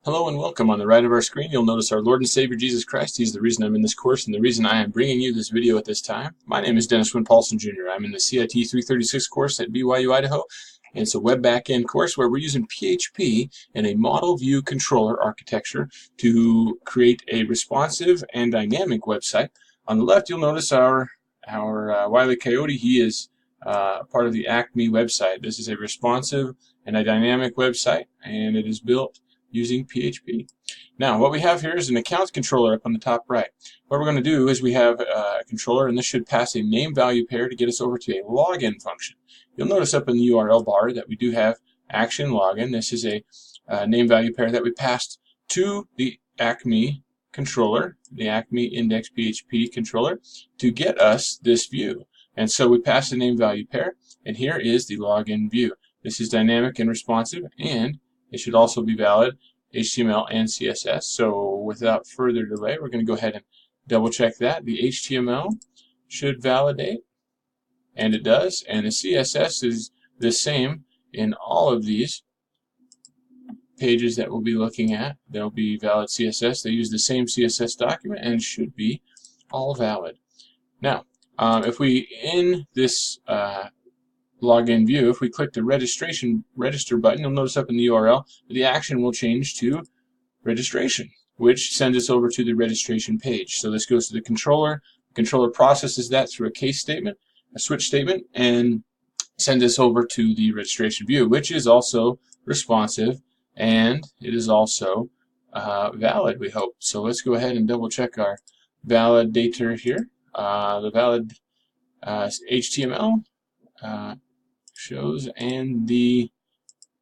Hello and welcome. On the right of our screen, you'll notice our Lord and Savior Jesus Christ. He's the reason I'm in this course and the reason I am bringing you this video at this time. My name is Dennis Wynn Paulson Jr. I'm in the CIT 336 course at BYU, Idaho. And it's a web backend course where we're using PHP and a model view controller architecture to create a responsive and dynamic website. On the left, you'll notice our Wile E. Coyote. He is part of the Acme website. This is a responsive and a dynamic website, and it is built using PHP. Now, what we have here is an accounts controller up on the top right. What we're going to do is we have a controller, and this should pass a name-value pair to get us over to a login function. You'll notice up in the URL bar that we do have action login. This is a name-value pair that we passed to the Acme controller, the Acme index PHP controller, to get us this view. And so we pass the name-value pair, and here is the login view. This is dynamic and responsive, and it should also be valid HTML and CSS. So without further delay, we're going to go ahead and double check that. The HTML should validate, and it does. And the CSS is the same in all of these pages that we'll be looking at. There'll be valid CSS. They use the same CSS document and should be all valid. Now, if we, in this login view, if we click the register button, you'll notice up in the URL the action will change to registration, which sends us over to the registration page. So this goes to the controller. The controller processes that through a case statement, a switch statement, and sends us over to the registration view, which is also responsive, and it is also valid, we hope. So let's go ahead and double check our validator here. The valid HTML shows, and the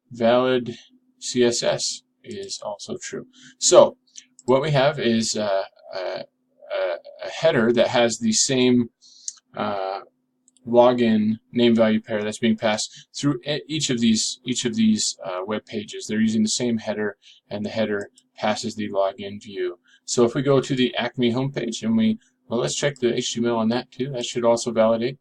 valid CSS is also true. So what we have is a header that has the same login name value pair that's being passed through each of these web pages. They're using the same header, and the header passes the login view. So if we go to the Acme homepage and let's check the HTML on that too. That should also validate.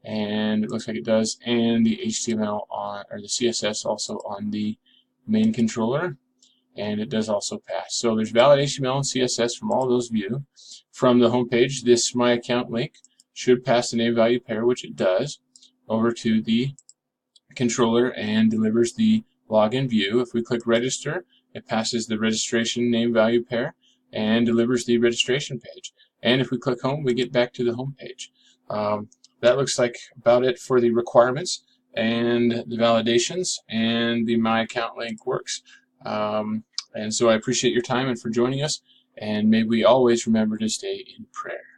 And it looks like it does, and the HTML or the CSS also on the main controller, and it does also pass. So there's valid HTML and CSS from all those views. From the home page, this My Account link should pass the name value pair, which it does, over to the controller and delivers the login view. If we click register, it passes the registration name value pair and delivers the registration page. And if we click home, we get back to the home page. That looks like about it for the requirements and the validations, and the My Account link works. And so I appreciate your time and for joining us, and may we always remember to stay in prayer.